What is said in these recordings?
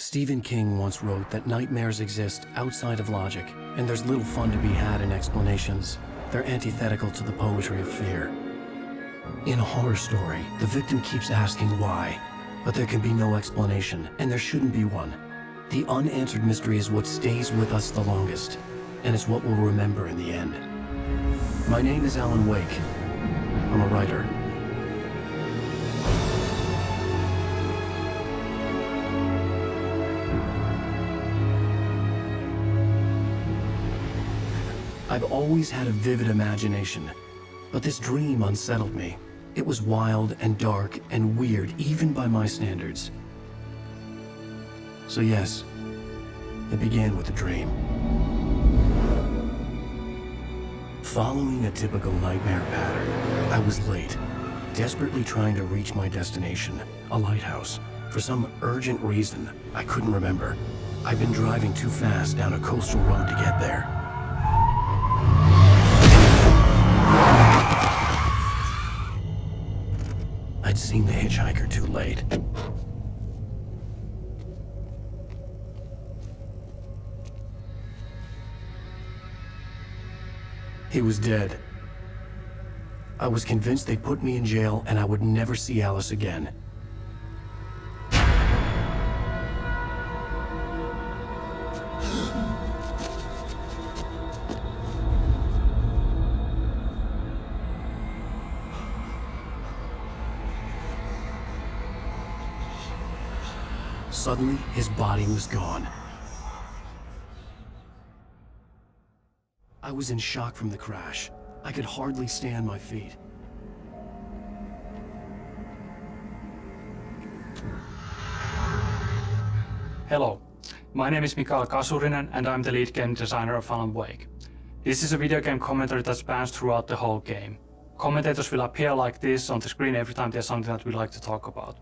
Stephen King once wrote that nightmares exist outside of logic, and there's little fun to be had in explanations. They're antithetical to the poetry of fear. In a horror story, the victim keeps asking why, but there can be no explanation, and there shouldn't be one. The unanswered mystery is what stays with us the longest, and it's what we'll remember in the end. My name is Alana Weyka. I'm a writer. I've always had a vivid imagination, but this dream unsettled me. It was wild and dark and weird, even by my standards. So yes, it began with a dream. Following a typical nightmare pattern, I was late, desperately trying to reach my destination, a lighthouse. For some urgent reason, I couldn't remember. I'd been driving too fast down a coastal road to get there. I'd seen the hitchhiker too late. He was dead. I was convinced they'd put me in jail and I would never see Alice again. Suddenly, his body was gone. I was in shock from the crash. I could hardly stay on my feet. Hello, my name is Mikael Kasurinen and I'm the lead game designer of Alana Weyka. This is a video game commentary that spans throughout the whole game. Commentators will appear like this on the screen every time there's something that we like to talk about.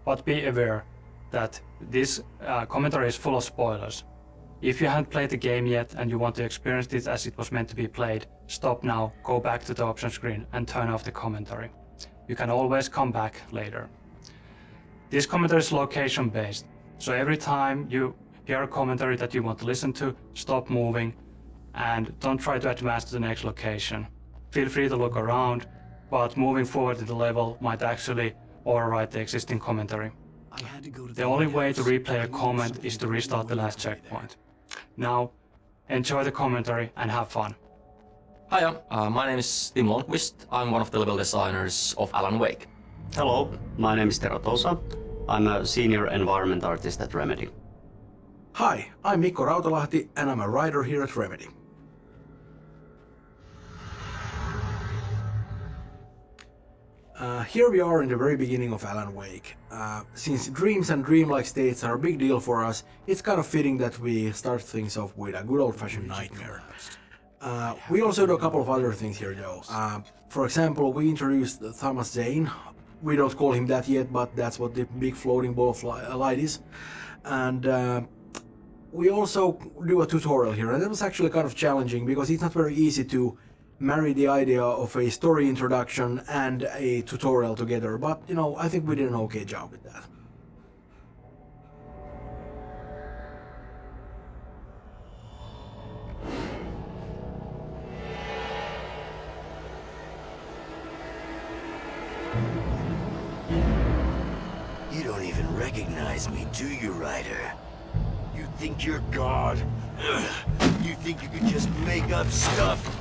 But be aware that this commentary is full of spoilers. If you haven't played the game yet and you want to experience it as it was meant to be played, stop now, go back to the option screen and turn off the commentary. You can always come back later. This commentary is location based, so every time you hear a commentary that you want to listen to, stop moving and don't try to advance to the next location. Feel free to look around, but moving forward in the level might actually override the existing commentary. The only way to replay a comment is to restart the last checkpoint. Now, enjoy the commentary and have fun. Hiya, my name is Tim Lundqvist. I'm one of the level designers of Alana Weyka. Hello, my name is Tero Tosa. I'm a senior environment artist at Remedy. Hi, I'm Mikko Rautalahti and I'm a writer here at Remedy. Here we are in the very beginning of Alana Weyka. Since dreams and dreamlike states are a big deal for us, it's kind of fitting that we start things off with a good old-fashioned nightmare. We also do a couple of other things here though. For example, we introduced Thomas Zane. We don't call him that yet, but that's what the big floating ball of light is. And we also do a tutorial here, and that was actually kind of challenging because it's not very easy to marry the idea of a story introduction and a tutorial together, but you know, I think we did an okay job with that. You don't even recognize me, do you, Ryder? You think you're God? You think you can just make up stuff?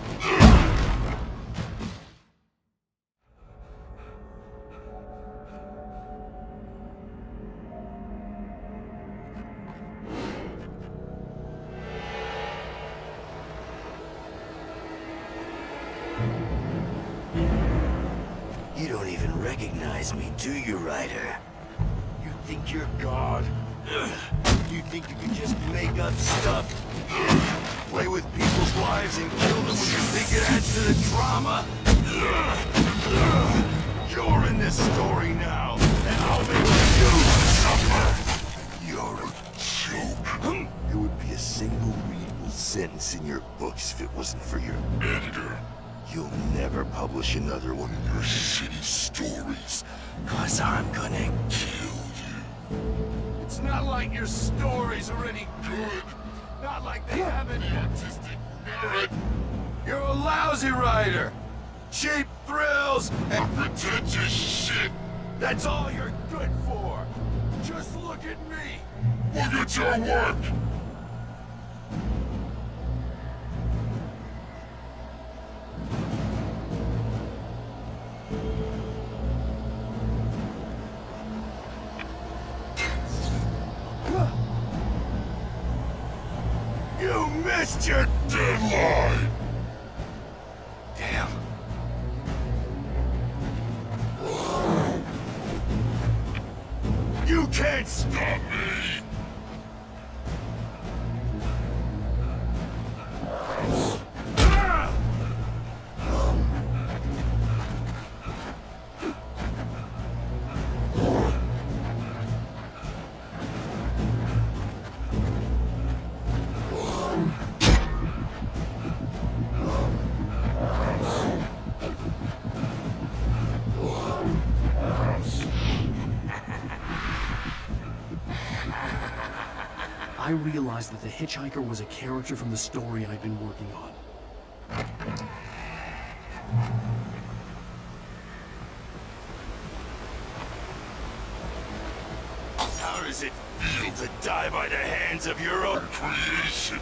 You don't even recognize me, do you, Ryder? You think you're God? You think you can just make up stuff? Play with people's lives and kill them when you think it adds to the drama? You're in this story now, and I'll make you suffer! You're a joke. It would be a single readable sentence in your books if it wasn't for your editor. You'll never publish another one of your shitty stories, 'cause I'm gonna kill you. It's It's not like your stories are any good. Not like they have any artistic merit. You're a lousy writer. Cheap thrills and pretentious shit. That's all you're good for. Just look at me. Look at your work. You missed your deadline! Damn. You can't stop me! I realized that the hitchhiker was a character from the story I'd been working on. How does it feel to die by the hands of your own creation?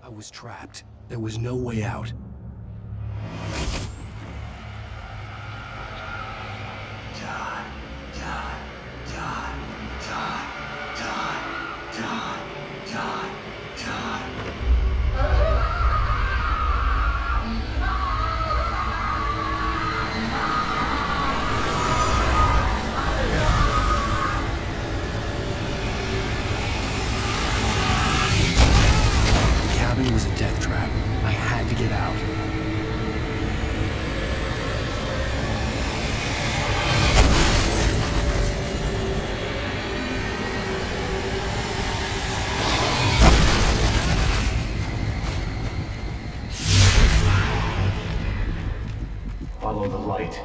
I was trapped. There was no way out. It was a death trap. I had to get out. Follow the light.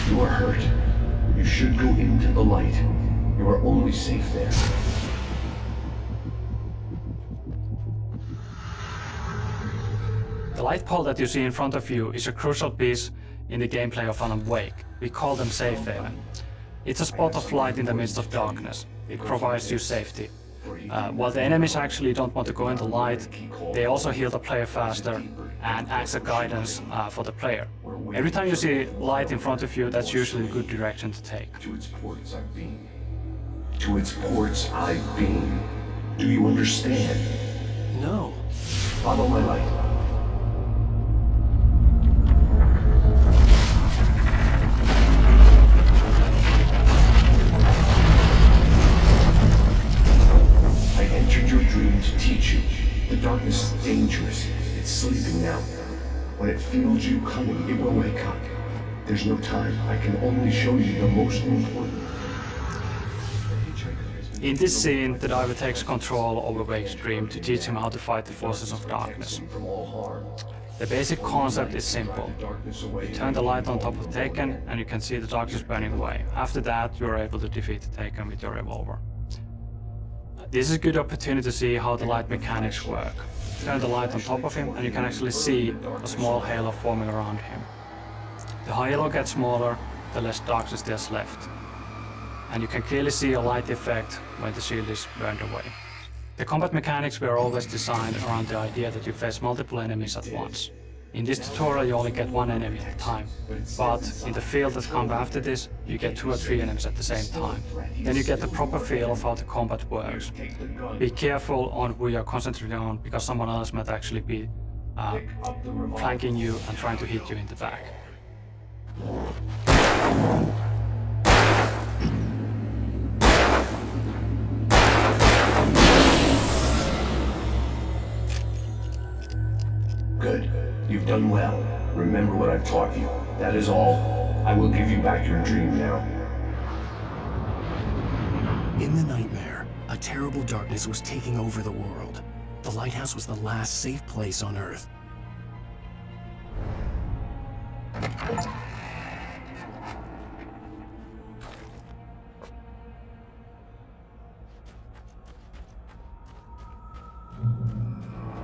You are hurt. You should go into the light. You are only safe there. The light pole that you see in front of you is a crucial piece in the gameplay of Alan Wake. We call them safe haven. It's a spot of light in the midst of darkness. It provides you safety. While the enemies actually don't want to go in the light, they also heal the player faster and acts as guidance for the player. Every time you see light in front of you, that's usually a good direction to take. To its ports I've been. To its ports I've been. Do you understand? No. Follow my light. I entered your dream to teach you. The darkness is dangerous. It's sleeping now. When it feels you coming, it will wake up. There's no time. I can only show you the most important. In this scene, the diver takes control over Wake's dream to teach him how to fight the forces of darkness. The basic concept is simple. You turn the light on top of Taken and you can see the darkness burning away. After that, you are able to defeat the Taken with your revolver. This is a good opportunity to see how the light mechanics work. Turn the light on top of him and you can actually see a small halo forming around him. The halo gets smaller, the less darkness there's left. And you can clearly see a light effect when the shield is burned away. The combat mechanics were always designed around the idea that you face multiple enemies at once. In this tutorial you only get one enemy at a time, but in the field that comes after this, you get 2 or 3 enemies at the same time. Then you get the proper feel of how the combat works. Be careful on who you're concentrating on, because someone else might actually be flanking you and trying to hit you in the back. Good. You've done well. Remember what I've taught you. That is all. I will give you back your dream now. In the nightmare, a terrible darkness was taking over the world. The lighthouse was the last safe place on Earth.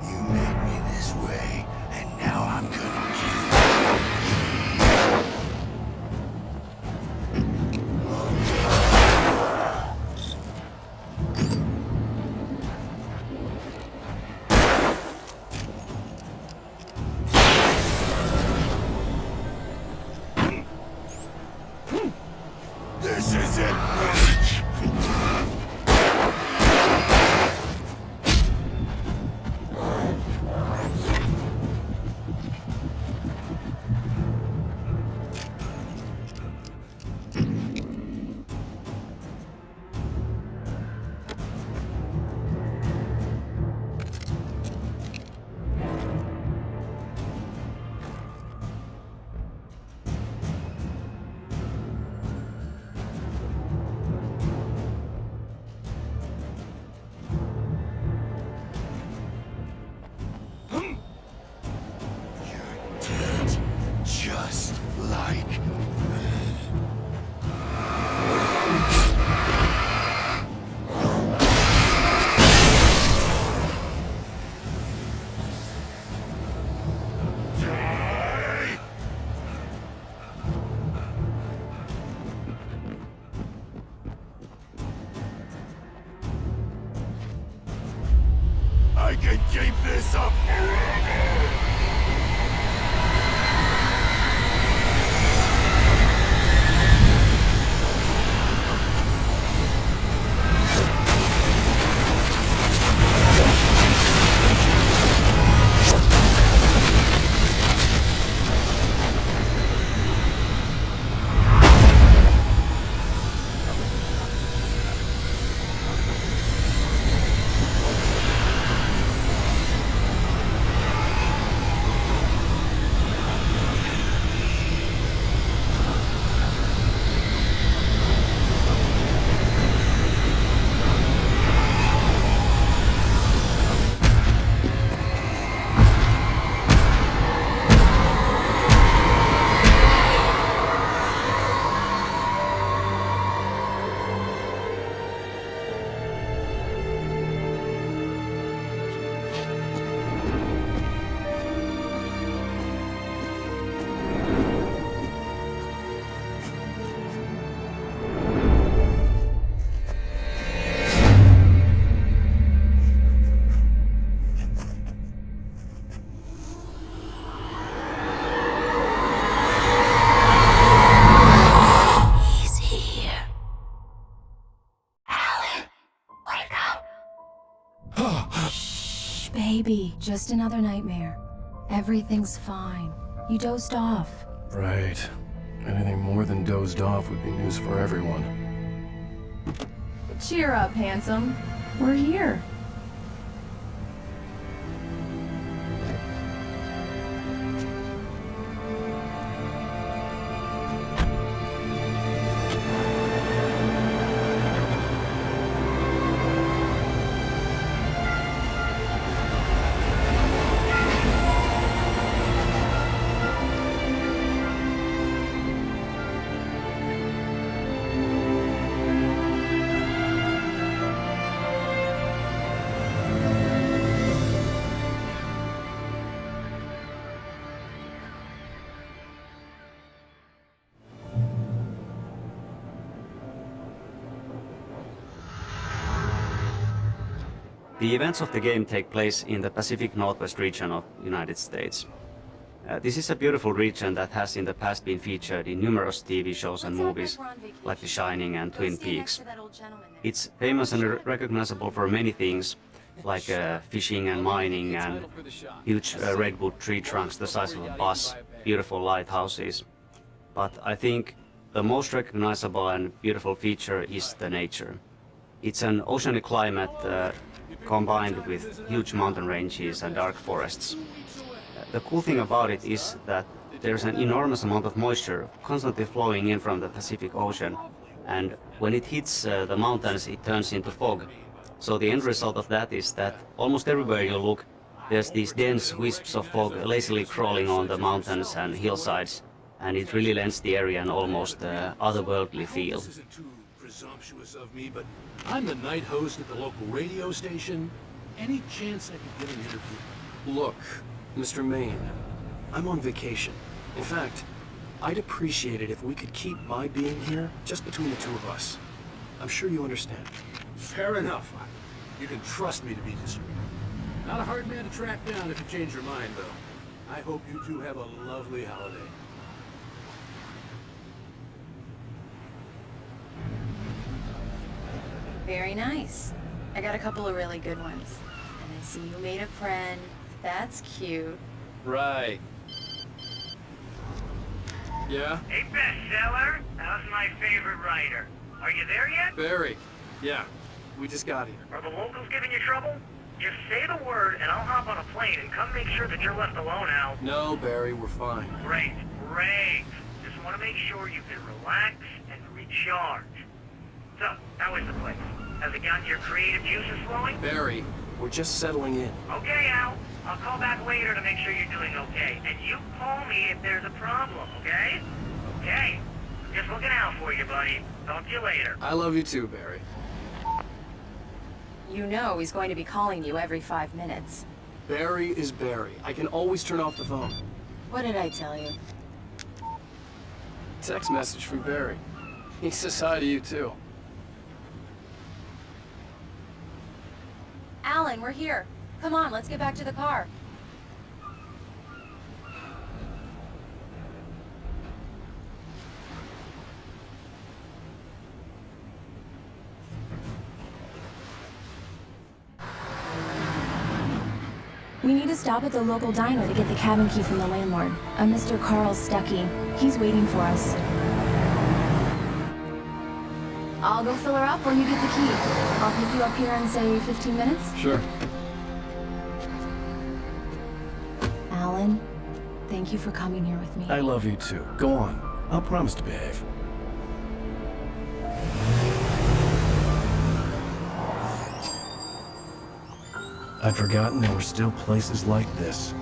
You made me this way, and now I'm gonna kill you. This is it. Just like I can keep this up forever! Baby, just another nightmare. Everything's fine. You dozed off. Right. Anything more than dozed off would be news for everyone. Cheer up, handsome. We're here. The events of the game take place in the Pacific Northwest region of the United States. This is a beautiful region that has in the past been featured in numerous TV shows and movies like The Shining and Twin Peaks. It's famous and recognizable for many things, like fishing and mining and huge redwood tree trunks the size of a bus, beautiful lighthouses. But I think the most recognizable and beautiful feature is the nature. It's an oceanic climate combined with huge mountain ranges and dark forests. The cool thing about it is that there's an enormous amount of moisture constantly flowing in from the Pacific Ocean, and when it hits the mountains it turns into fog. So the end result of that is that almost everywhere you look there's these dense wisps of fog lazily crawling on the mountains and hillsides, and it really lends the area an almost otherworldly feel. This isn't too presumptuous of me, but I'm the night host at the local radio station. Any chance I could get an interview? Look, Mr. Maine, I'm on vacation. In fact, I'd appreciate it if we could keep my being here just between the two of us. I'm sure you understand. Fair enough. You can trust me to be discreet. Not a hard man to track down if you change your mind, though. I hope you two have a lovely holiday. Very nice. I got a couple of really good ones. And I see you made a friend. That's cute. Right. Yeah? Hey, bestseller, how's my favorite writer? Are you there yet? Barry. Yeah. We just got here. Are the locals giving you trouble? Just say the word and I'll hop on a plane and come make sure that you're left alone, Al. No, Barry, we're fine. Great, great. Just want to make sure you can relax and recharge. So, how is the place? Has it gotten your creative juices flowing? Barry, we're just settling in. Okay, Al. I'll call back later to make sure you're doing okay. And you call me if there's a problem, okay? Okay. Just looking out for you, buddy. Talk to you later. I love you too, Barry. You know he's going to be calling you every 5 minutes. Barry is Barry. I can always turn off the phone. What did I tell you? Text message from Barry. He says hi to you too. Alan, we're here. Come on, let's get back to the car. We need to stop at the local diner to get the cabin key from the landlord. A Mr. Carl Stuckey. He's waiting for us. I'll go fill her up while you get the key. I'll pick you up here in, say, 15 minutes? Sure. Alan, thank you for coming here with me. I love you too. Go on. I'll promise to behave. I'd forgotten there were still places like this.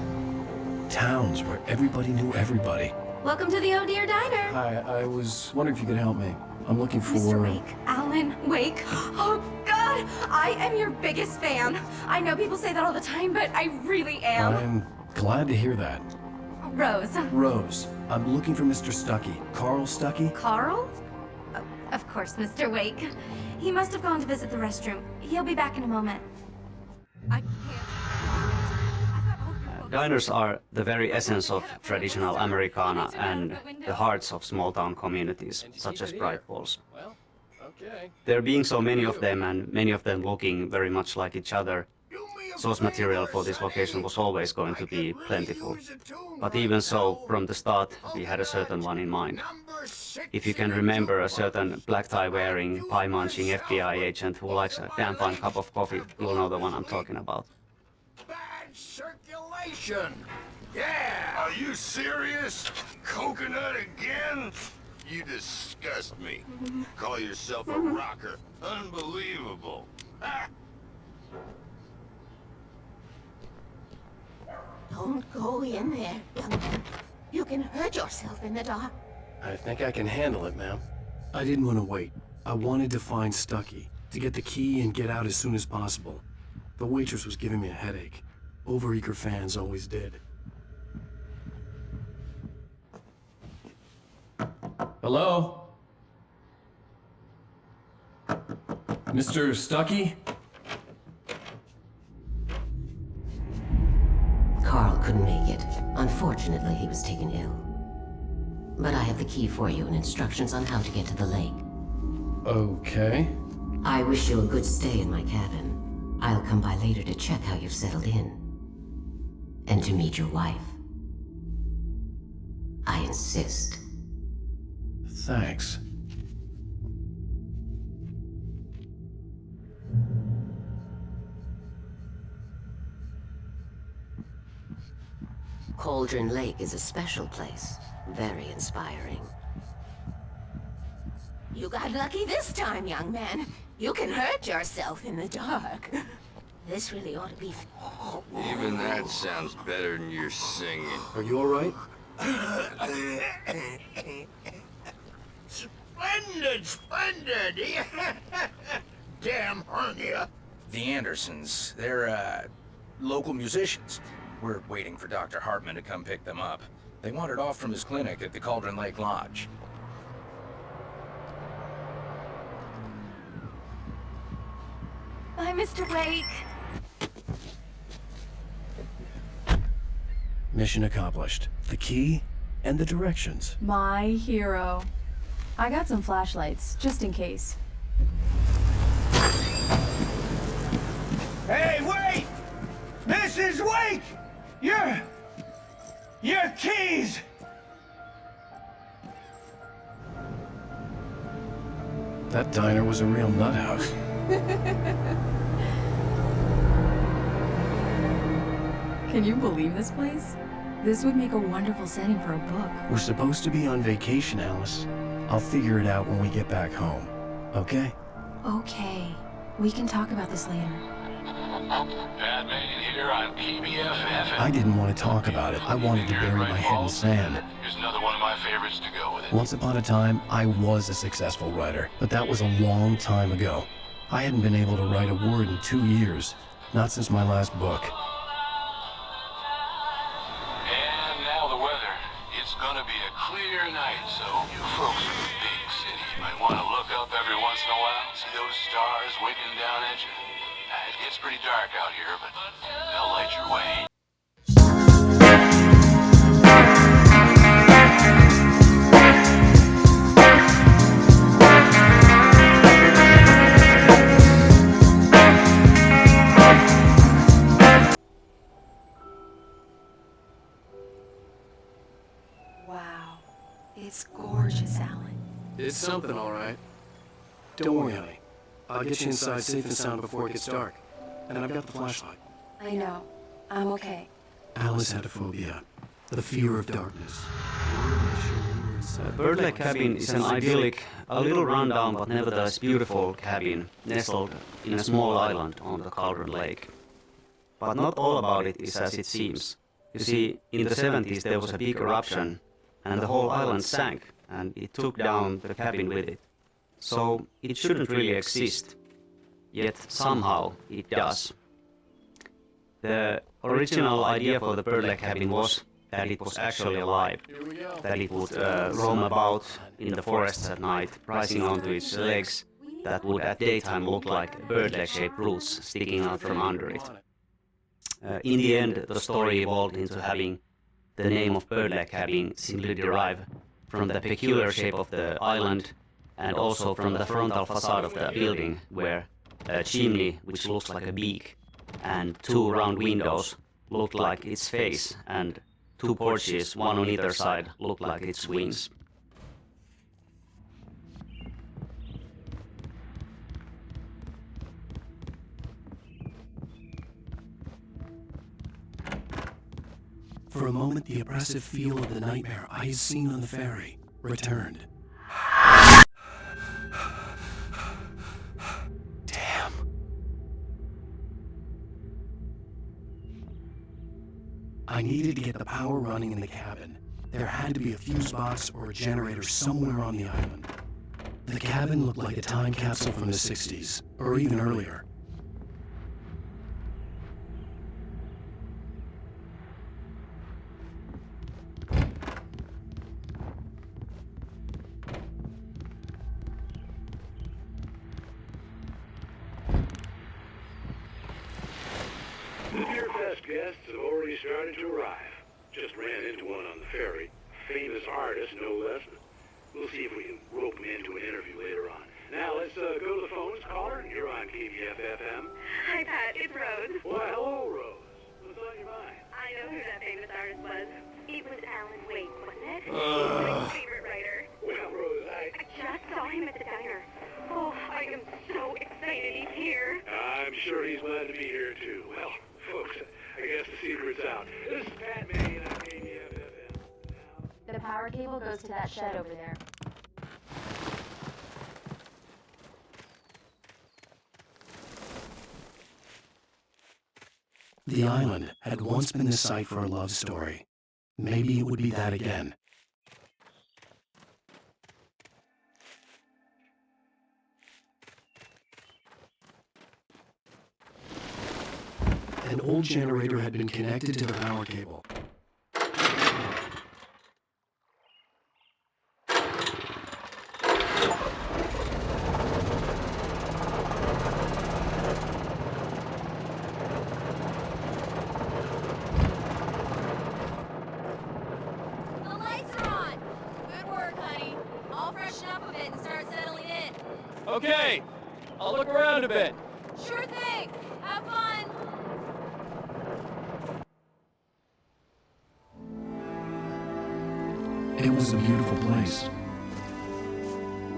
Towns where everybody knew everybody. Welcome to the Oh Dear Diner. Hi, I was wondering if you could help me. I'm looking for... Mr. Wake. Alan Wake. Oh, God! I am your biggest fan. I know people say that all the time, but I really am. I'm glad to hear that. Rose. Rose, I'm looking for Mr. Stuckey. Carl Stuckey? Carl? Oh, of course, Mr. Wake. He must have gone to visit the restroom. He'll be back in a moment. I can't. Diners are the very essence of traditional Americana and the hearts of small-town communities, such as Bright Falls. Well, okay. There being so many of them, and many of them looking very much like each other, source material for this location was always going to be plentiful. But even so, from the start, we had a certain one in mind. If you can remember a certain black tie-wearing, pie-munching FBI agent who likes a damn fine cup of coffee, you'll know the one I'm talking about. Circulation! Yeah! Are you serious? Coconut again? You disgust me. Call yourself a rocker. Unbelievable. Ah. Don't go in there, young man. You can hurt yourself in the dark. I think I can handle it, ma'am. I didn't want to wait. I wanted to find Stuckey, to get the key and get out as soon as possible. The waitress was giving me a headache. Overeager fans always did. Hello? Mr. Stuckey? couldn't make it. Unfortunately, he was taken ill. But I have the key for you and instructions on how to get to the lake. Okay. I wish you a good stay in my cabin. I'll come by later to check how you've settled in. And to meet your wife. I insist. Thanks. Cauldron Lake is a special place. Very inspiring. You got lucky this time, young man. You can hurt yourself in the dark. This really ought to be... Even that sounds better than your singing. Are you alright? Splendid! Damn hernia. The Andersons, they're, local musicians. We're waiting for Dr. Hartman to come pick them up. They wandered off from his clinic at the Cauldron Lake Lodge. Bye, Mr. Wake. Mission accomplished. The key and the directions. My hero. I got some flashlights, just in case. Hey, wait! Mrs. Wake! Your keys! That diner was a real nut house. Can you believe this place? This would make a wonderful setting for a book. We're supposed to be on vacation, Alice. I'll figure it out when we get back home. Okay? Okay. We can talk about this later. Batman here on PBFF. I didn't want to talk about it. I wanted to bury my head in sand. Here's another one of my favorites to go with it. Once upon a time, I was a successful writer, but that was a long time ago. I hadn't been able to write a word in 2 years. Not since my last book. And now the weather. It's gonna be a clear night, so you folks in the big city might want to look up every once in a while, see those stars winking down at you. It gets pretty dark out here, but they'll light your way. Wow. It's gorgeous, Alan. It's something, all right. Don't worry, honey. I'll get you inside safe and sound before it gets dark. And I've got the flashlight. I know. I'm okay. Alice had a phobia. The fear of darkness. Bird Lake Cabin is an idyllic, a little rundown but nevertheless beautiful cabin nestled in a small island on the Cauldron Lake. But not all about it is as it seems. You see, in the 70s there was a big eruption and the whole island sank and it took down the cabin with it. So it shouldn't really exist, yet somehow it does. The original idea for the Bird Lake Cabin was that it was actually alive, that it would roam about in the forests at night, rising onto its legs that would at daytime look like bird-leg-shaped roots sticking out from under it. In the end, the story evolved into having the name of Bird Lake Cabin simply derive from the peculiar shape of the island and also from the frontal facade of the building, where a chimney, which looks like a beak, and 2 round windows looked like its face, and 2 porches, one on either side, looked like its wings. For a moment, the oppressive feel of the nightmare I had seen on the ferry returned. Damn. I needed to get the power running in the cabin. There had to be a fuse box or a generator somewhere on the island. The cabin looked like a time capsule from the 60s, or even earlier. The Beer Fest guests have already started to arrive. Just ran into one on the ferry. Famous artist, no less. We'll see if we can rope him into an interview later on. Now let's go to the phones. Caller, you're on KBF-FM. Hi, Pat. It's Rose. Why, hello, Rose. What's on your mind? I know who that famous artist was. It was Alan Wake, wasn't it? He's my favorite writer. Well, Rose, I just saw him at the diner. Oh, I am so excited he's here. I'm sure he's glad to be here, too. Well, folks, I guess the secret's out. This is Pat Manning on KBF-FM. The power cable goes to that shed over there. The island had once been the site for a love story. Maybe it would be that again. An old generator had been connected to the power cable. The lights are on! Good work, honey. I'll freshen up a bit and start settling in. Okay, I'll look around a bit. Sure thing! Have fun! It was a beautiful place.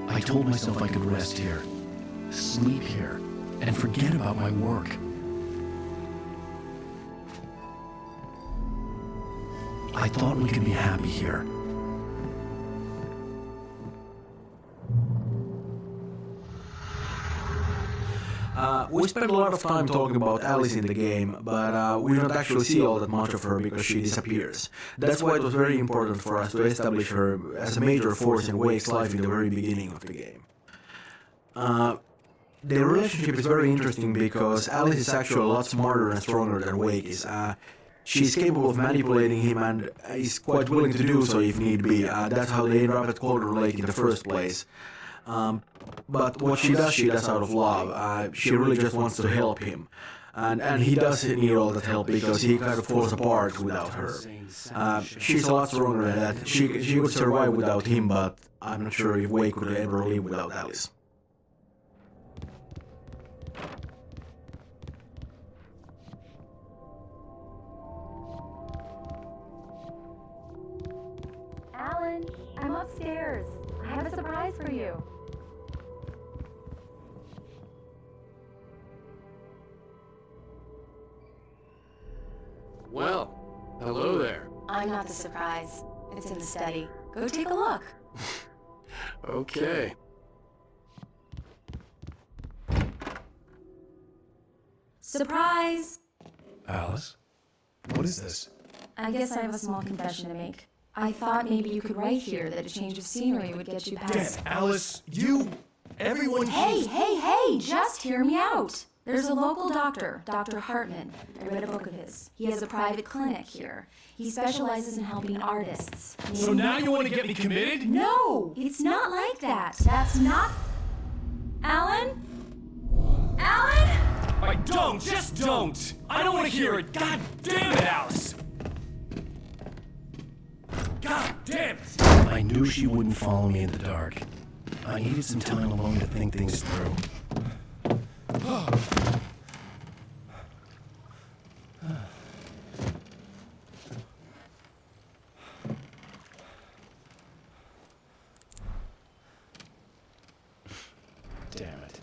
I told myself I could rest here, sleep here, and forget about my work. I thought we could be happy here. We spent a lot of time talking about Alice in the game, but we don't actually see all that much of her because she disappears. That's why it was very important for us to establish her as a major force in Wake's life in the very beginning of the game. Their relationship is very interesting because Alice is actually a lot smarter and stronger than Wake is. She's capable of manipulating him and is quite willing to do so if need be. That's how they ended up at Cauldron Lake in the first place. But what she does out of love. She really just wants to help him. And he does need all that help because he kind of falls apart without her. She's a lot stronger than that. She could survive without him, but I'm not sure if Wake could ever live without Alice. Alan, I'm upstairs. I have a surprise for you. Well, hello there. I'm not the surprise. It's in the study. Go take a look. Okay. Surprise! Alice? What is this? I guess I have a small confession to make. I thought maybe you could write here that a change of scenery would get you past... Damn, Alice, you... Everyone... Hey, just hear me out. There's a local doctor, Dr. Hartman. I read a book of his. He has a private clinic here. He specializes in helping artists. So now you want to get me committed? No, it's not like that. That's not... Alan? Alan? Just don't! I don't want to hear it! God damn it, Alice! God damn it! I knew she wouldn't follow me in the dark. I needed some time alone to think things through. Damn it.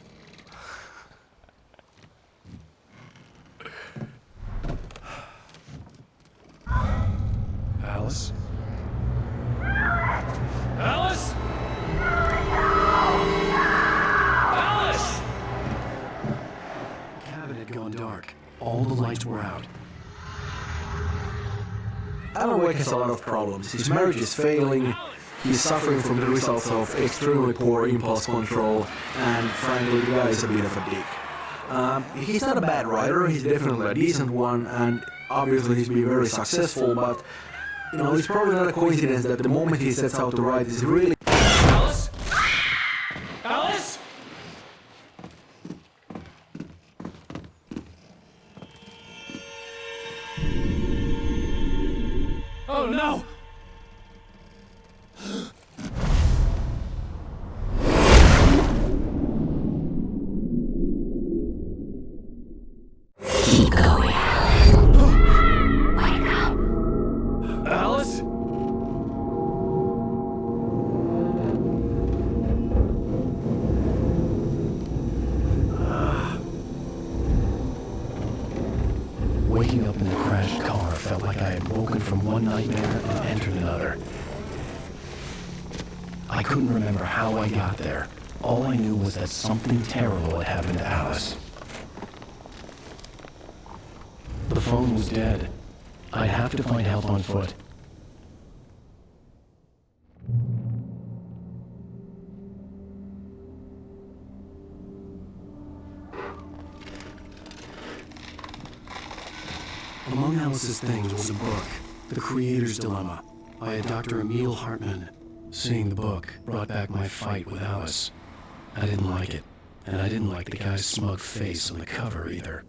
Alice? Alice? Alice! The cabin had gone dark. All the lights were out. Alan Wake has a lot of problems. His marriage is failing, he's suffering from the results of extremely poor impulse control, and frankly, the guy is a bit of a dick. He's not a bad writer, he's definitely a decent one, and obviously he's been very successful, but you know, it's probably not a coincidence that the moment he sets out to write is really... Alice? Alice? Oh no! Keep going. Wake up. Alice? Waking up in the crashed car felt like I had woken from one nightmare and entered another. I couldn't remember how I got there. All I knew was that something terrible had happened to Alice. The phone was dead. I'd have to find help on foot. Among Alice's things was a book, The Creator's Dilemma, by a Dr. Emil Hartmann. Seeing the book brought back my fight with Alice. I didn't like it, and I didn't like the guy's smug face on the cover either.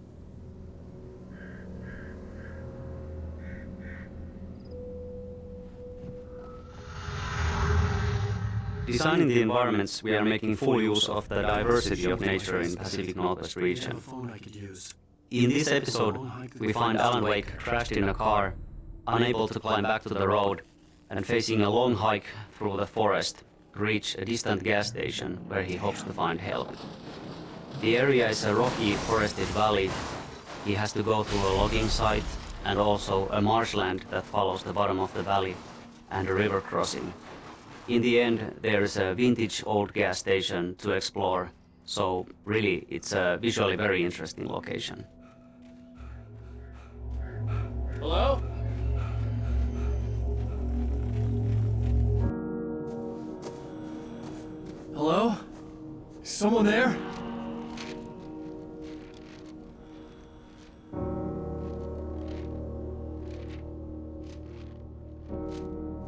Designing the environments, we are making full use of the diversity of nature in the Pacific Northwest region. In this episode, we find Alan Wake crashed in a car, unable to climb back to the road, and facing a long hike through the forest to reach a distant gas station where he hopes to find help. The area is a rocky, forested valley. He has to go through a logging site and also a marshland that follows the bottom of the valley and a river crossing. In the end, there is a vintage old gas station to explore, so really it's a visually very interesting location. Hello? Hello? Is someone there?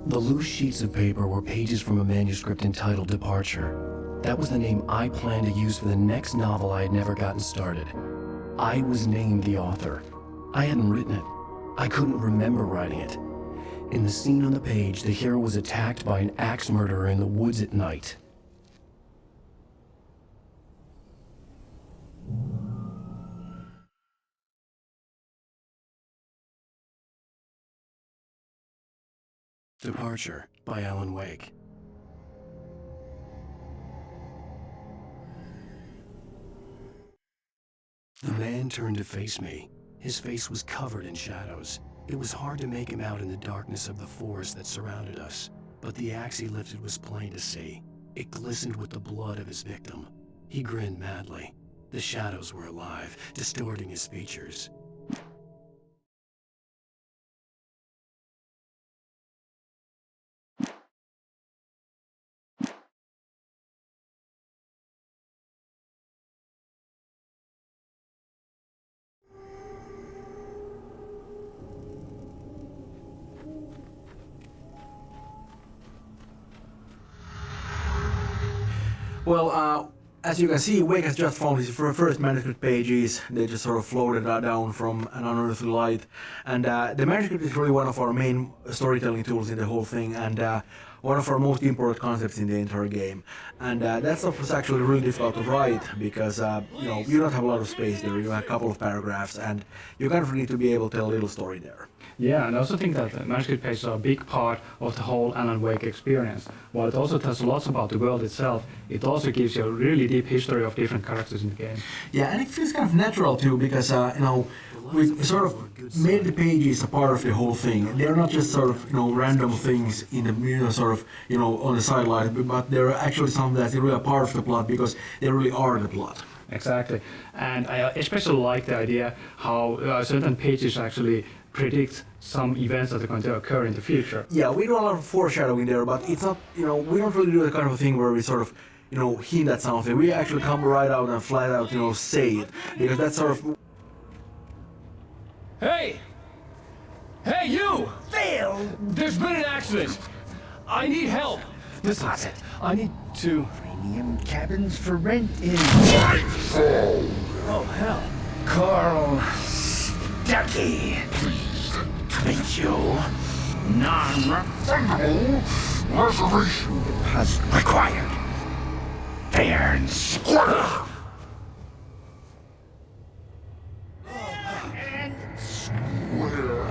The loose sheets of paper were pages from a manuscript entitled Departure. That was the name I planned to use for the next novel I had never gotten started. I was named the author. I hadn't written it. I couldn't remember writing it. In the scene on the page, the hero was attacked by an axe murderer in the woods at night. Departure by Alan Wake. The man turned to face me. His face was covered in shadows. It was hard to make him out in the darkness of the forest that surrounded us, but the axe he lifted was plain to see. It glistened with the blood of his victim. He grinned madly. The shadows were alive, distorting his features. Well, as you can see, Wake has just found his first manuscript pages. They just sort of floated down from an unearthly light. And the manuscript is really one of our main storytelling tools in the whole thing, and one of our most important concepts in the entire game. And that stuff was actually really difficult to write because you don't have a lot of space there. You have a couple of paragraphs, and you kind of need to be able to tell a little story there. Yeah, and I also think that the manuscript pages are a big part of the whole Alan Wake experience. While it also tells lots about the world itself, it also gives you a really deep history of different characters in the game. Yeah, and it feels kind of natural too, because we sort of made the pages a part of the whole thing. They're not just sort of random things in the on the sideline, but they're actually something that's really a part of the plot because they really are the plot. Exactly, and I especially like the idea how certain pages actually predict some events that are going to occur in the future. Yeah, we do a lot of foreshadowing there, but it's not, we don't really do the kind of a thing where we sort of, hint at something. We actually come right out and flat out, say it, because that's sort of... Hey! Hey, you! Phil! There's been an accident! I need help! Listen, I need to... Premium cabins for rent in... Nightfall! Oh, hell. Carl Stucky. To meet you. Non-refundable reservation deposit required. Fair and square. And square.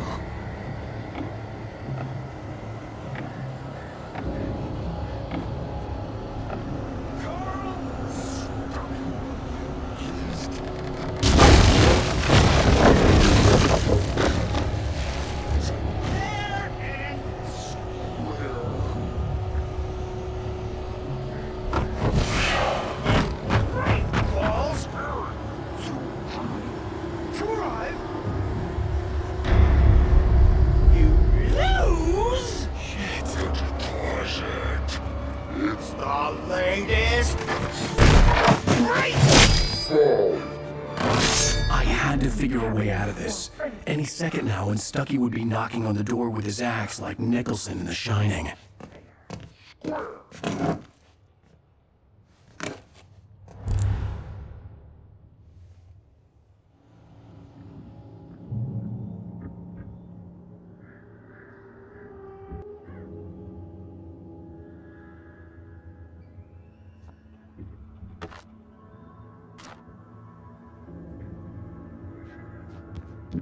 I had to figure a way out of this. Any second now, and Stucky would be knocking on the door with his axe like Nicholson in The Shining.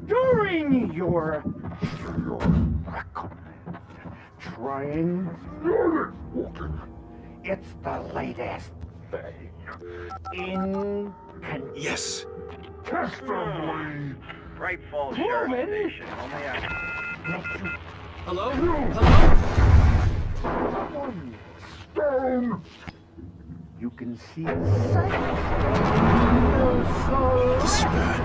During your recommend, trying it's the latest thing in Yes. testimony. Bright Falls Proven. Sheriff Station. Only out. Hello? Stone. You can see the sight. This is bad.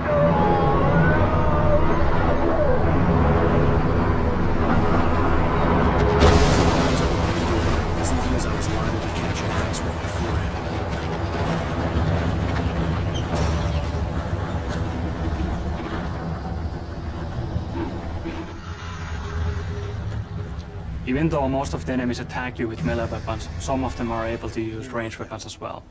As long as I was liable to catch an axe right before it. Even though most of the enemies attack you with melee weapons, some of them are able to use ranged weapons as well.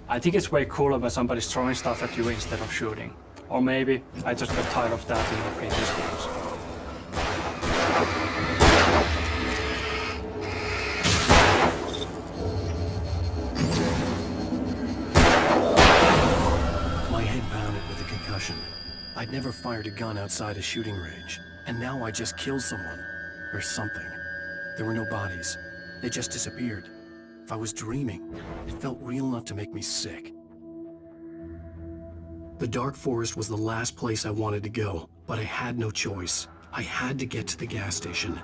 I think it's way cooler when somebody's throwing stuff at you instead of shooting. Or maybe I just got tired of that in the previous games. My head pounded with a concussion. I'd never fired a gun outside a shooting range, and now I just killed someone. Or something. There were no bodies. They just disappeared. If I was dreaming, it felt real enough to make me sick. The dark forest was the last place I wanted to go, but I had no choice. I had to get to the gas station.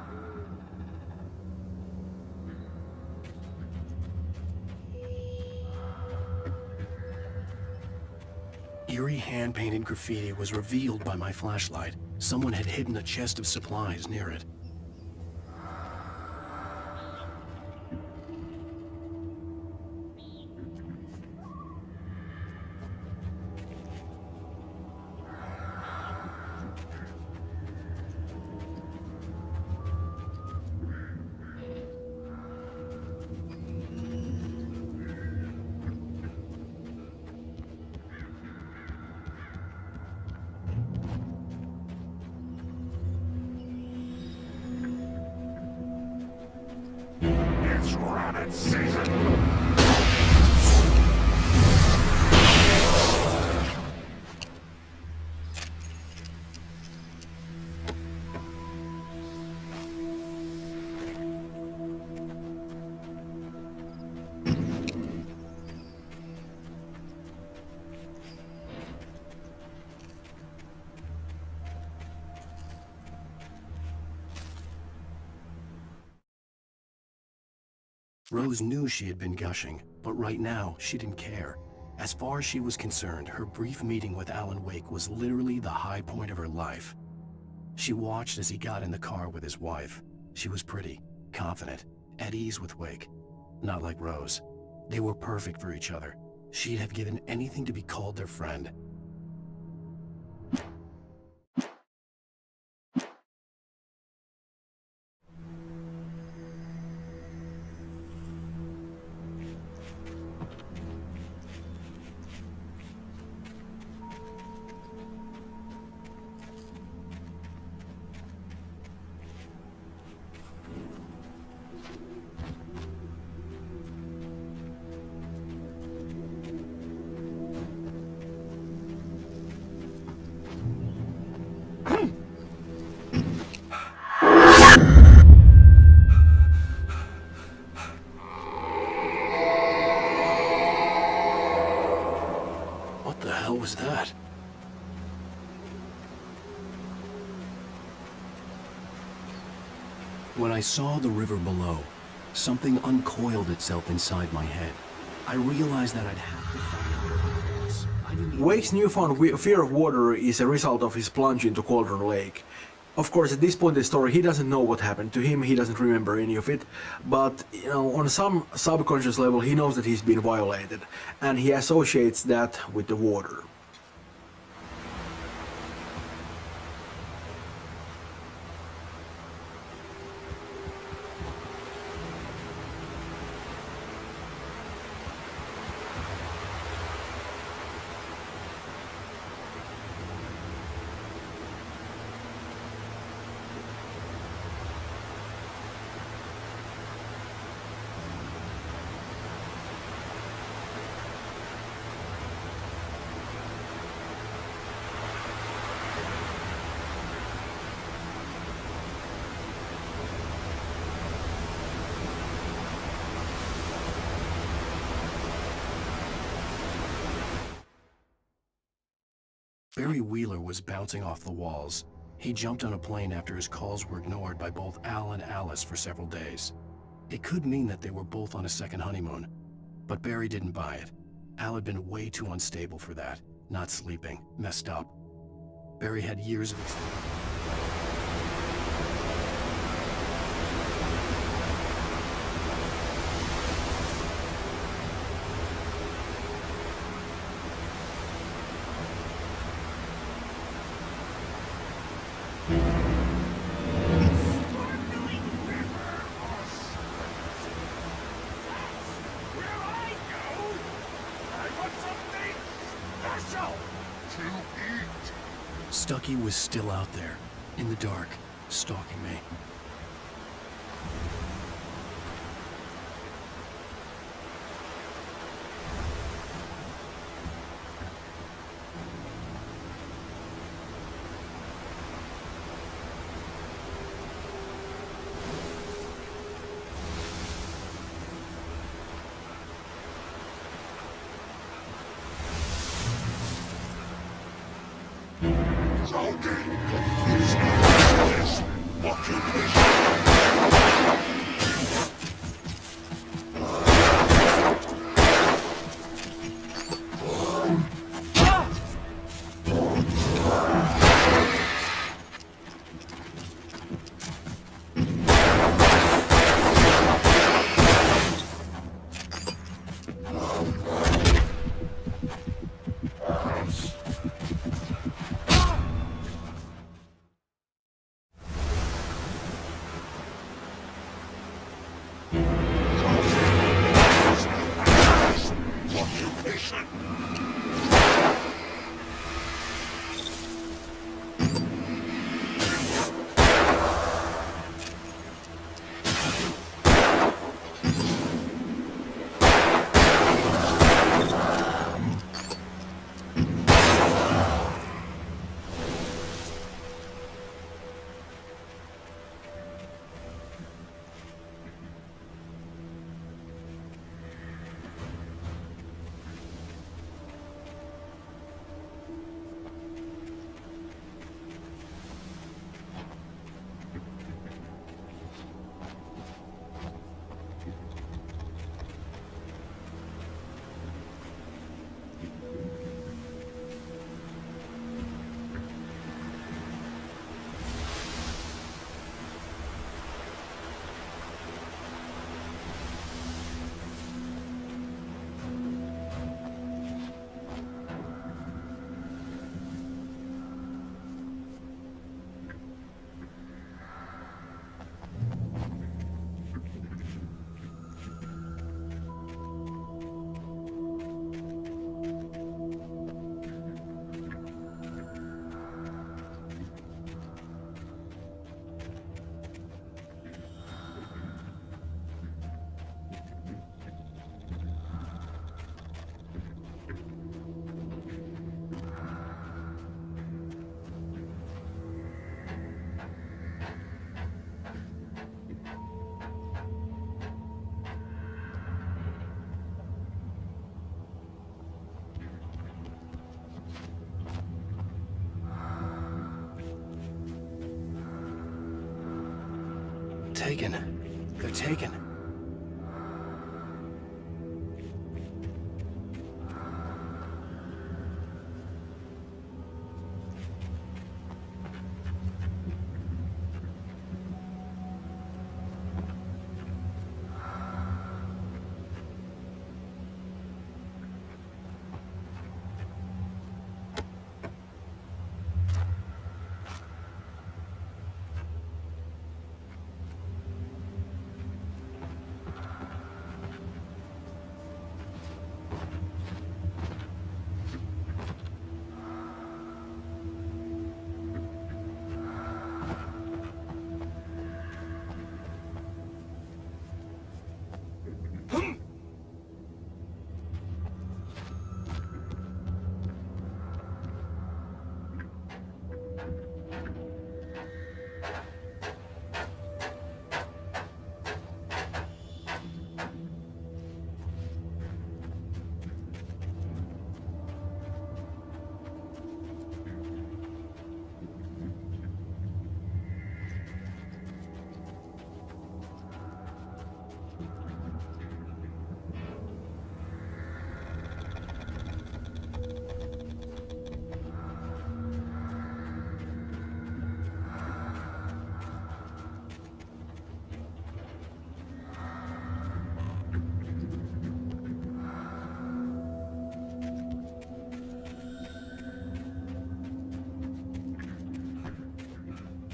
Eerie hand-painted graffiti was revealed by my flashlight. Someone had hidden a chest of supplies near it. It's rabbit season! Rose knew she had been gushing, but right now, she didn't care. As far as she was concerned, her brief meeting with Alan Wake was literally the high point of her life. She watched as he got in the car with his wife. She was pretty, confident, at ease with Wake. Not like Rose. They were perfect for each other. She'd have given anything to be called their friend. When I saw the river below, something uncoiled itself inside my head. I realized that I'd have to find a way. Wake's newfound fear of water is a result of his plunge into Cauldron Lake. Of course, at this point in the story, he doesn't know what happened to him, he doesn't remember any of it, but, you know, on some subconscious level, he knows that he's been violated, and he associates that with the water. Barry Wheeler was bouncing off the walls. He jumped on a plane after his calls were ignored by both Al and Alice for several days. It could mean that they were both on a second honeymoon, but Barry didn't buy it. Al had been way too unstable for that, not sleeping, messed up. Barry had years of experience. Stucky was still out there, in the dark, stalking me. taken. They're taken.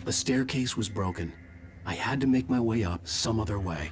The staircase was broken. I had to make my way up some other way.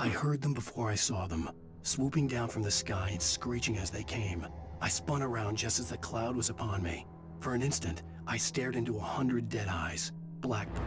I heard them before I saw them, swooping down from the sky and screeching as they came. I spun around just as the cloud was upon me. For an instant, I stared into 100 dead eyes. Blackbird.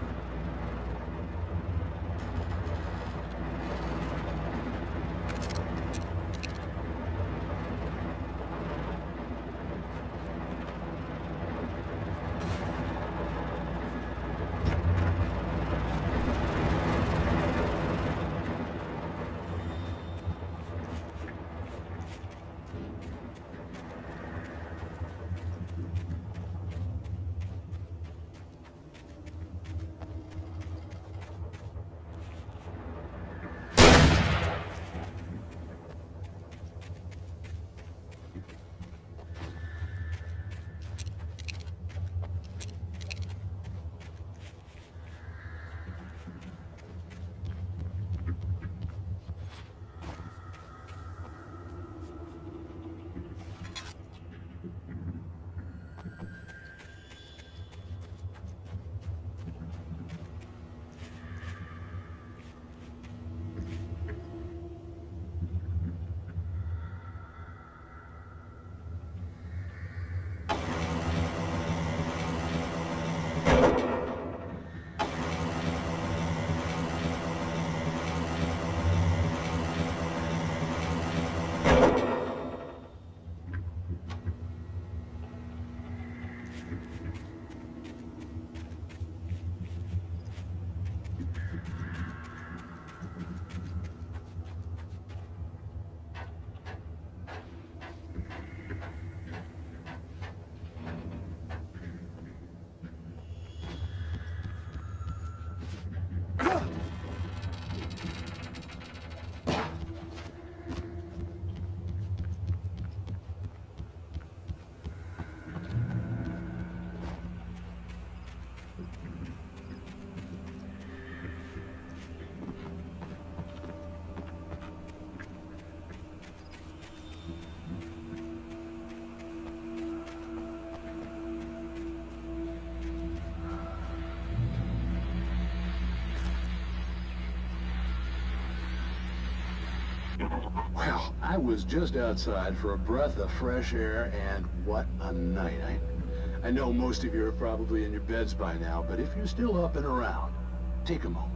I was just outside for a breath of fresh air, and what a night. I know most of you are probably in your beds by now, but if you're still up and around, take a moment.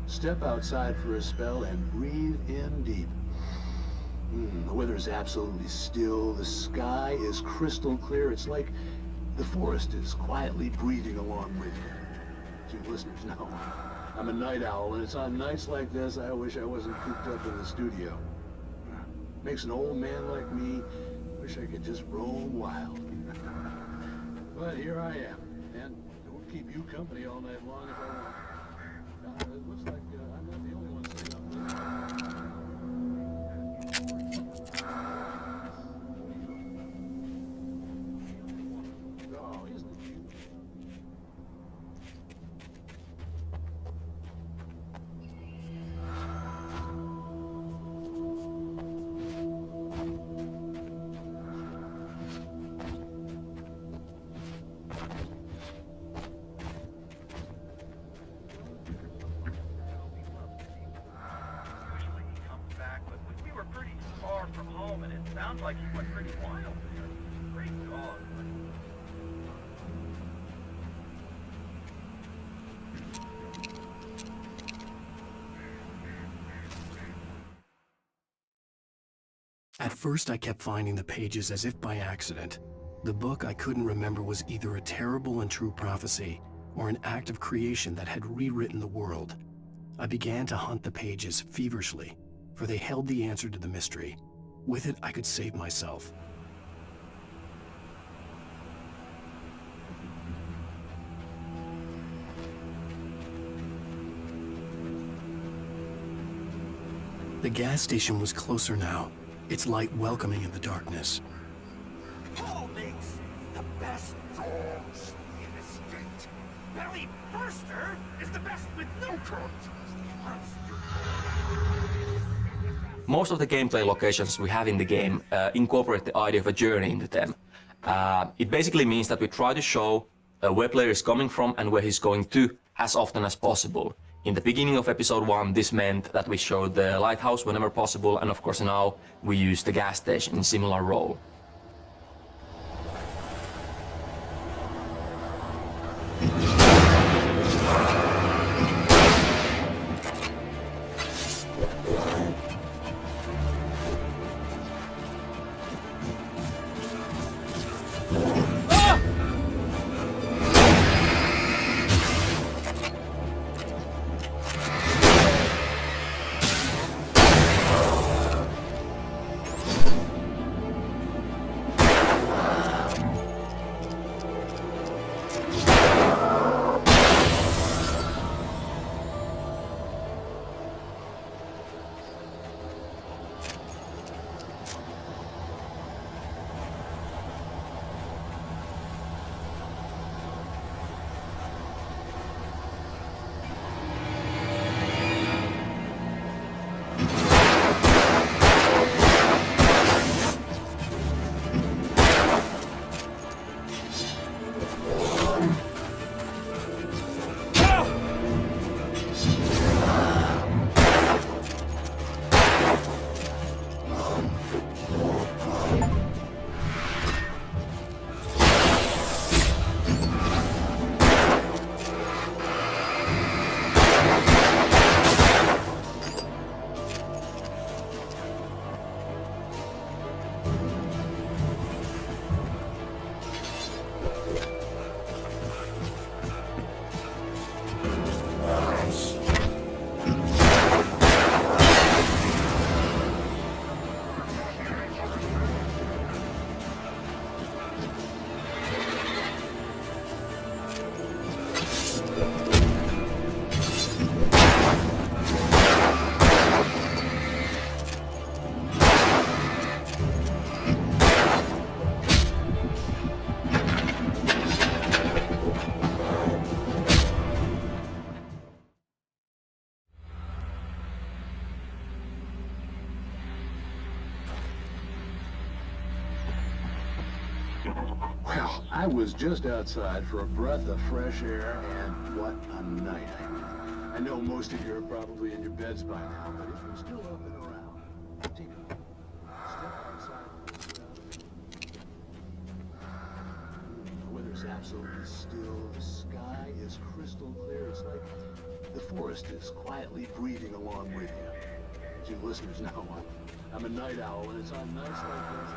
Step outside for a spell and breathe in deep. The weather is absolutely still. The sky is crystal clear. It's like the forest is quietly breathing along with you. As you listeners know, I'm a night owl, and it's on nights like this I wish I wasn't cooped up in the studio. Makes an old man like me wish I could just roam wild. But here I am, and I will keep you company all night long if I want. It looks like I'm not the only one staying up late. Oh, isn't it cute? Sounds like he went pretty wild there. Great dog. At first, I kept finding the pages as if by accident. The book I couldn't remember was either a terrible and true prophecy or an act of creation that had rewritten the world. I began to hunt the pages feverishly, for they held the answer to the mystery. With it, I could save myself. The gas station was closer now, its light welcoming in the darkness. Paul makes the best dogs in the state. Belly Burster is the best with no coat. Most of the gameplay locations we have in the game incorporate the idea of a journey into them. It basically means that we try to show where player is coming from and where he's going to as often as possible. In the beginning of episode 1, this meant that we showed the lighthouse whenever possible, and of course now we use the gas station in similar role. Well, I was just outside for a breath of fresh air, and what a night. I know most of you are probably in your beds by now, but if you're still up and around, take a is absolutely still. The sky is crystal clear. It's like the forest is quietly breathing along with you. As you listeners know, I'm a night owl, and it's on nights like this.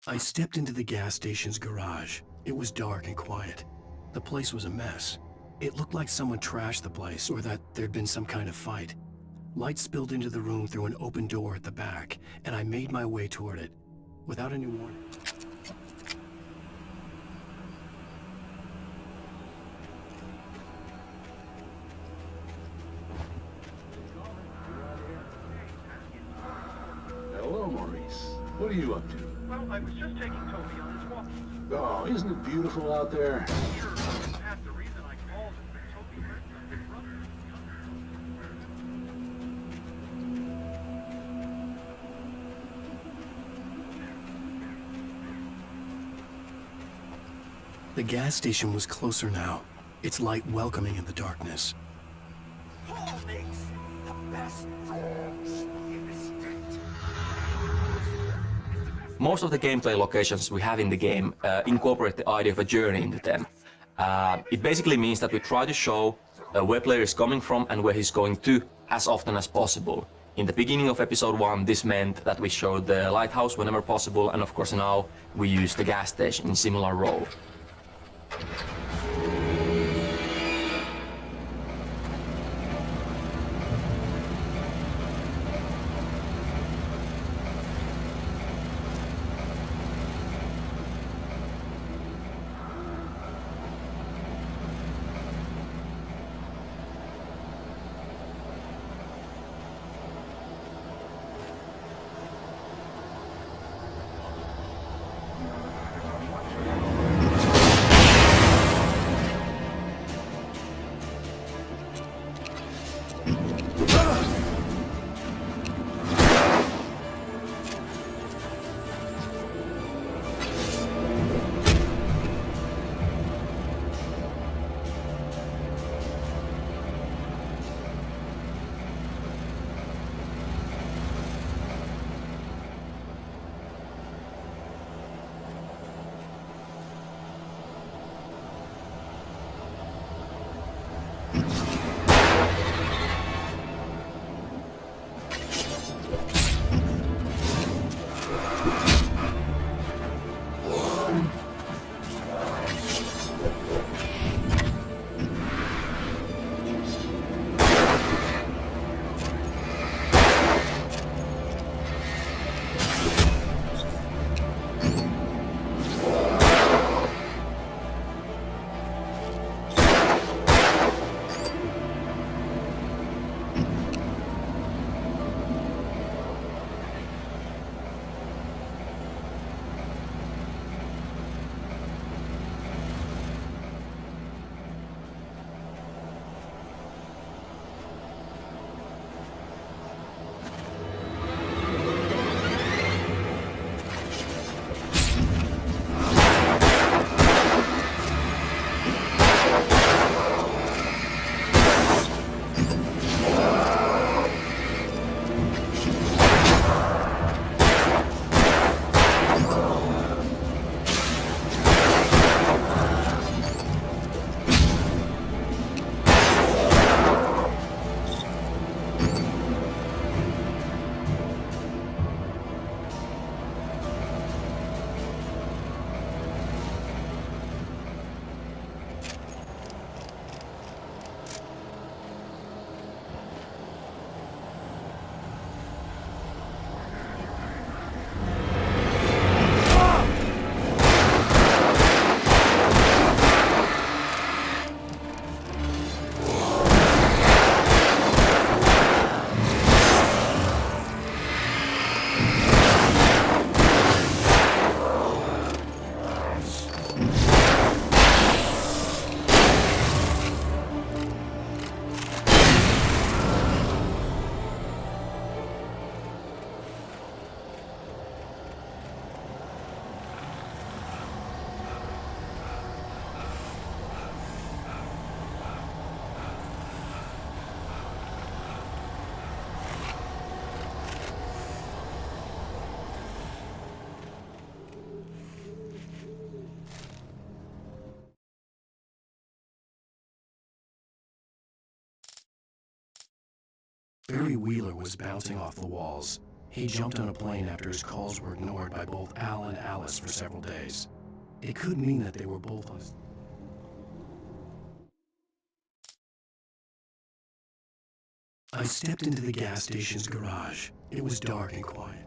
I stepped into the gas station's garage. It was dark and quiet. The place was a mess. It looked like someone trashed the place or that there'd been some kind of fight. Light spilled into the room through an open door at the back, and I made my way toward it, without any warning. Hello, Maurice. What are you up to? Well, I was just taking Toby on his walk. Oh, isn't it beautiful out there? Sure, that's the reason I called is that Toby met my big brother. The gas station was closer now, its light welcoming in the darkness. Paul makes the best rolls in the state. Most of the gameplay locations we have in the game incorporate the idea of a journey into them. It basically means that we try to show where player is coming from and where he's going to as often as possible. In the beginning of episode 1, this meant that we showed the lighthouse whenever possible, and of course now we use the gas station in similar role. Barry Wheeler was bouncing off the walls. He jumped on a plane after his calls were ignored by both Al and Alice for several days. It could mean that they were both on... I stepped into the gas station's garage. It was dark and quiet.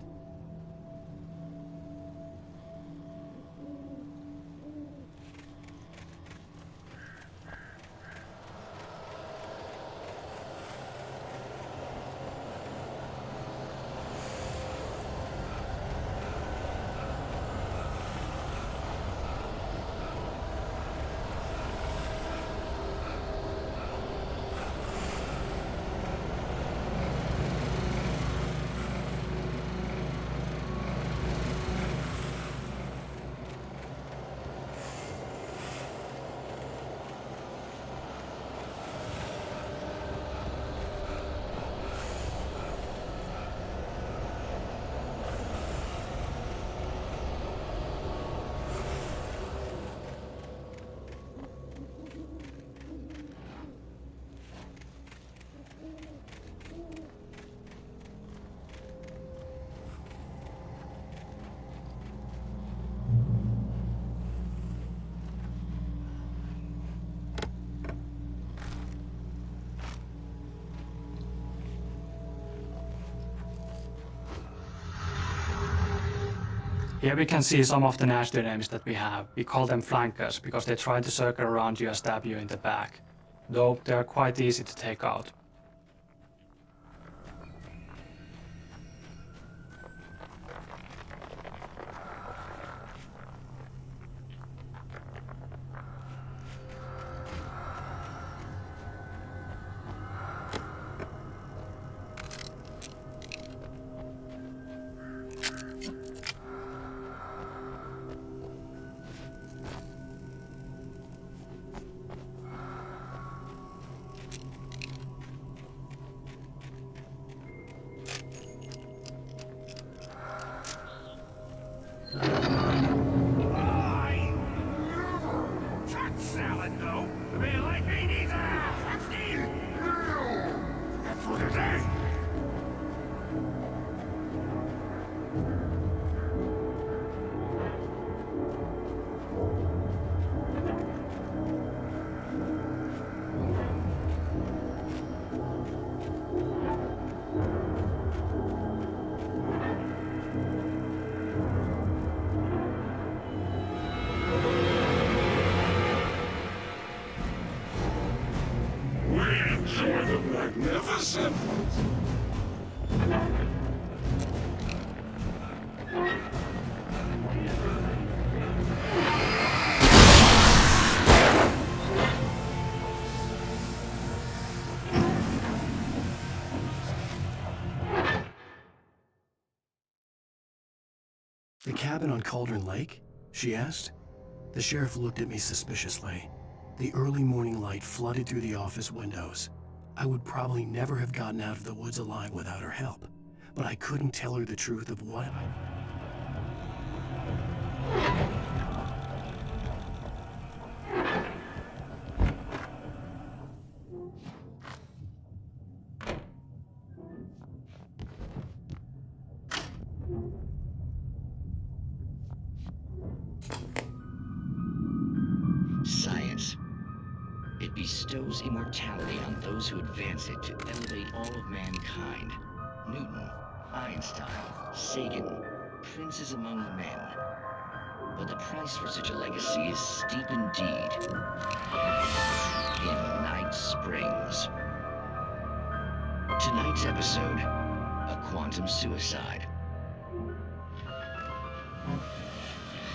Here we can see some of the nasty enemies that we have. We call them flankers because they try to circle around you and stab you in the back, though they are quite easy to take out. Magnificent! The cabin on Cauldron Lake? She asked. The sheriff looked at me suspiciously. The early morning light flooded through the office windows. I would probably never have gotten out of the woods alive without her help, but I couldn't tell her the truth of what Science. It bestows immortality on those who advance it to elevate all of mankind. Newton, Einstein, Sagan, princes among men. But the price for such a legacy is steep indeed. In Night Springs. Tonight's episode, a quantum suicide.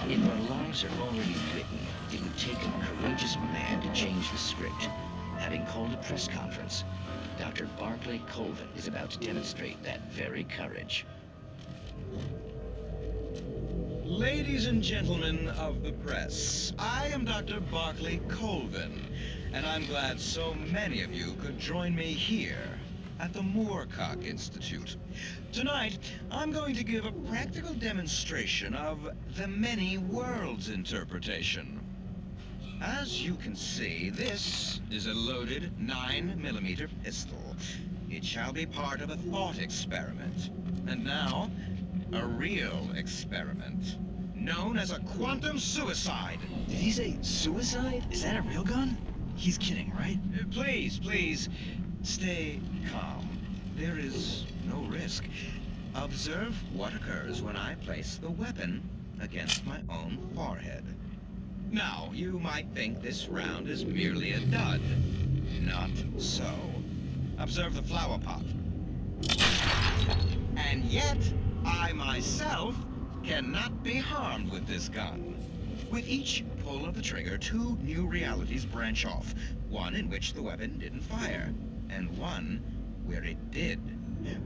If our lives are already written, it would take a courageous man to change the script. Having called a press conference, Dr. Barclay Colvin is about to demonstrate that very courage. Ladies and gentlemen of the press, I am Dr. Barclay Colvin, and I'm glad so many of you could join me here at the Moorcock Institute. Tonight, I'm going to give a practical demonstration of the many worlds interpretation. As you can see, this is a loaded 9mm pistol. it shall be part of a thought experiment. And now, a real experiment, known as a quantum suicide. Did he say suicide? Is that a real gun? He's kidding, right? Please, please, stay calm. There is no risk. Observe what occurs when I place the weapon against my own forehead. Now, you might think this round is merely a dud. Not so. Observe the flower pot. And yet, I myself cannot be harmed with this gun. With each pull of the trigger, 2 new realities branch off. One in which the weapon didn't fire, and one where it did.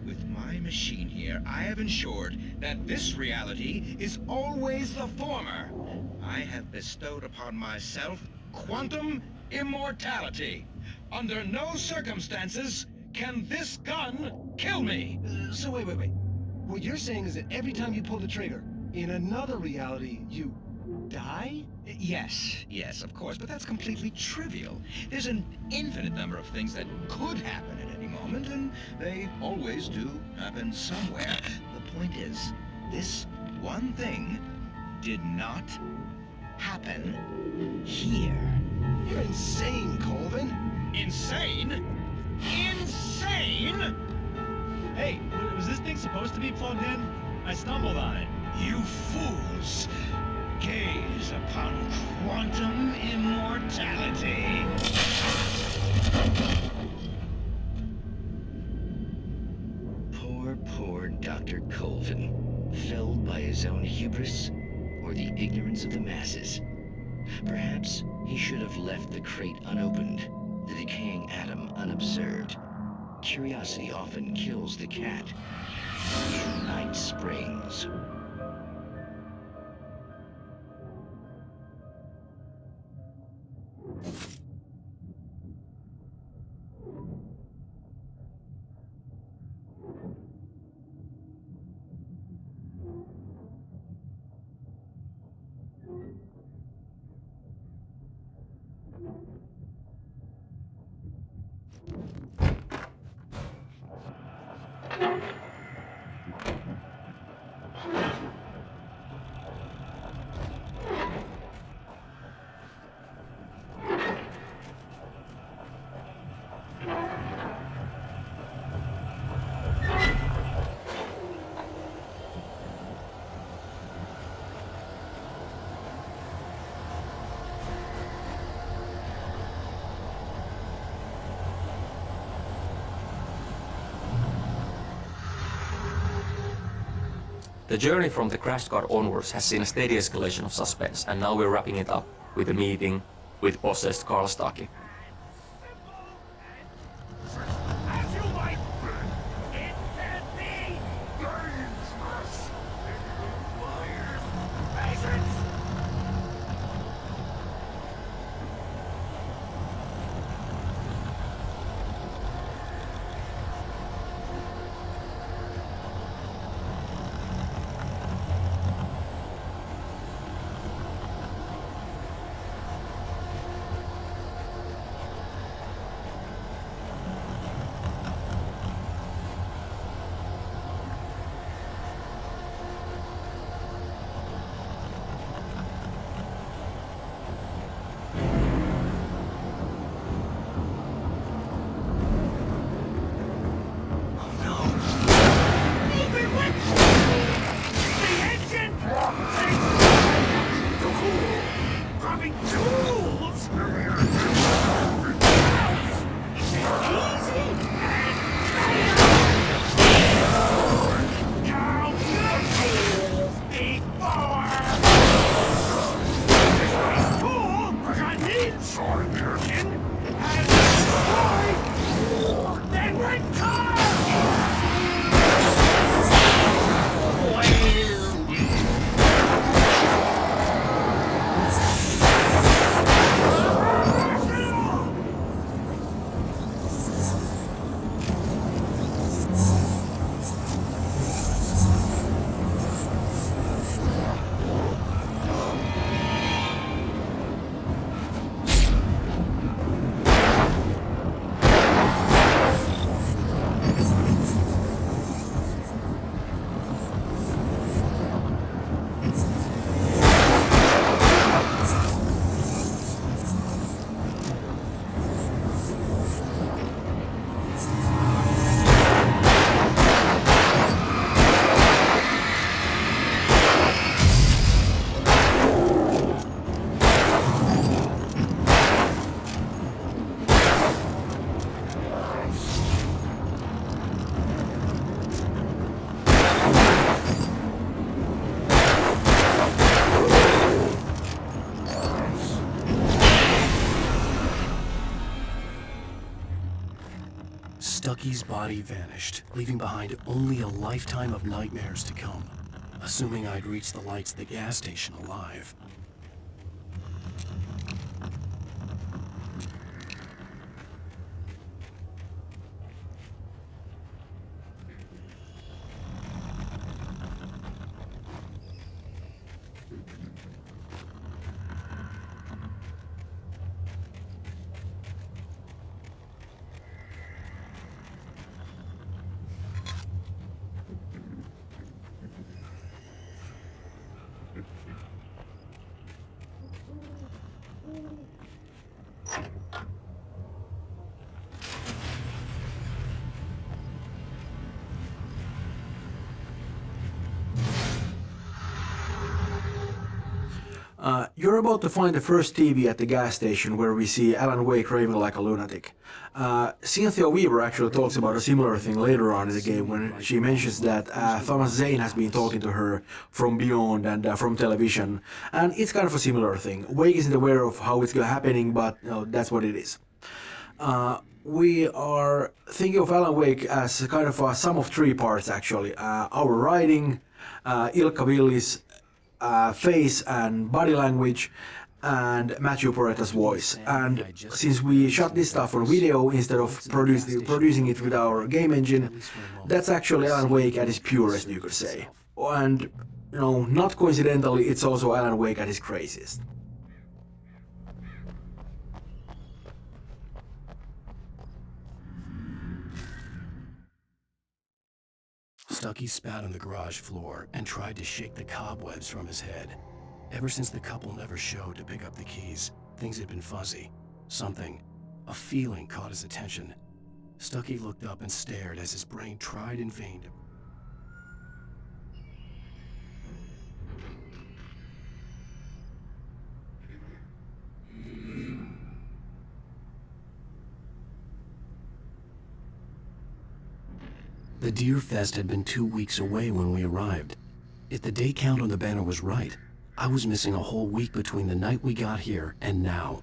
With my machine here, I have ensured that this reality is always the former. I have bestowed upon myself quantum immortality. Under no circumstances can this gun kill me. So wait. What you're saying is that every time you pull the trigger, in another reality, you die? Yes, of course, but that's completely trivial. There's an infinite number of things that could happen at any moment, and they always do happen somewhere. The point is, this one thing did not happen here. You're insane, Colvin. Insane? Insane? Hey, was this thing supposed to be plugged in? I stumbled on it. You fools! Gaze upon quantum immortality. Poor Dr. Colvin, felled by his own hubris or the ignorance of the masses. Perhaps he should have left the crate unopened, the decaying atom unobserved. Curiosity often kills the cat. Night Springs. The journey from the crash car onwards has seen a steady escalation of suspense, and now we're wrapping it up with a meeting with possessed Carl Stucky. As you might think, it can be dangerous. It requires patience. Stucky's body vanished, leaving behind only a lifetime of nightmares to come, assuming I'd reached the lights at the gas station alive. You're about to find the first TV at the gas station where we see Alan Wake raving like a lunatic. Cynthia Weaver actually talks about a similar thing later on in the game when she mentions that Thomas Zane has been talking to her from beyond and from television, and it's kind of a similar thing. Wake isn't aware of how it's happening, but that's what it is. We are thinking of Alan Wake as kind of a sum of three parts actually. Our writing, Ilkka Villi's face and body language, and Matthew Poretta's voice. And since we shot this stuff on video instead of producing it with our game engine, that's actually Alan Wake at his purest, you could say. And, you know, not coincidentally, it's also Alan Wake at his craziest. Stucky spat on the garage floor and tried to shake the cobwebs from his head. Ever since the couple never showed to pick up the keys, things had been fuzzy. Something, a feeling caught his attention. Stucky looked up and stared as his brain tried in vain to... The Deer Fest had been 2 weeks away when we arrived. If the day count on the banner was right, I was missing a whole week between the night we got here and now.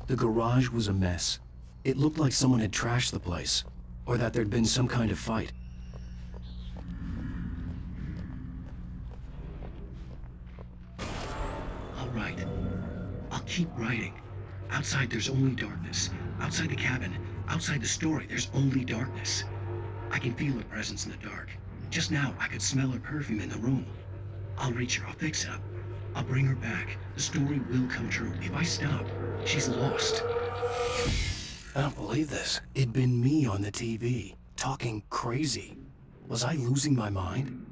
The garage was a mess. It looked like someone had trashed the place, or that there'd been some kind of fight. All right. I'll keep writing. Outside there's only darkness. Outside the cabin, outside the story, there's only darkness. I can feel her presence in the dark. Just now, I could smell her perfume in the room. I'll reach her, I'll fix it up. I'll bring her back. The story will come true. If I stop, she's lost. I don't believe this. It'd been me on the TV, talking crazy. Was I losing my mind?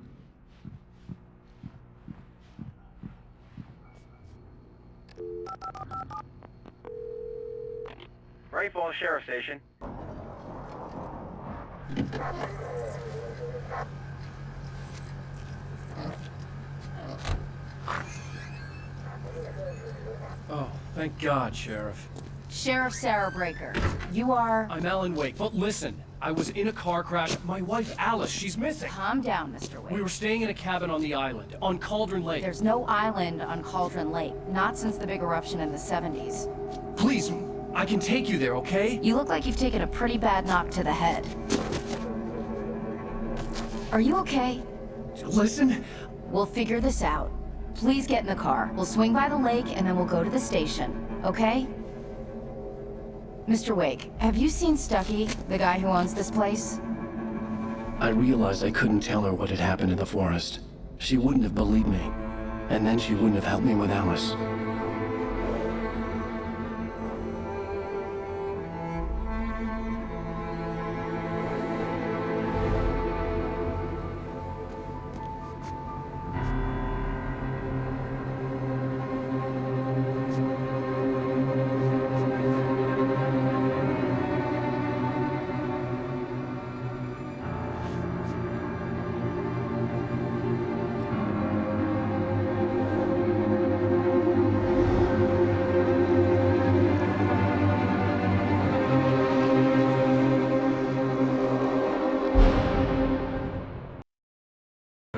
Right Falls Sheriff Station. Oh, thank God, Sheriff. Sheriff Sarah Breaker, you are... I'm Alan Wake, but listen, I was in a car crash. My wife, Alice, she's missing. Calm down, Mr. Wake. We were staying in a cabin on the island, on Cauldron Lake. There's no island on Cauldron Lake, not since the big eruption in the 70s. Please, I can take you there, okay? You look like you've taken a pretty bad knock to the head. Are you okay? Listen. We'll figure this out. Please get in the car. We'll swing by the lake and then we'll go to the station, okay? Mr. Wake, have you seen Stucky, the guy who owns this place? I realized I couldn't tell her what had happened in the forest. She wouldn't have believed me. And then she wouldn't have helped me with Alice.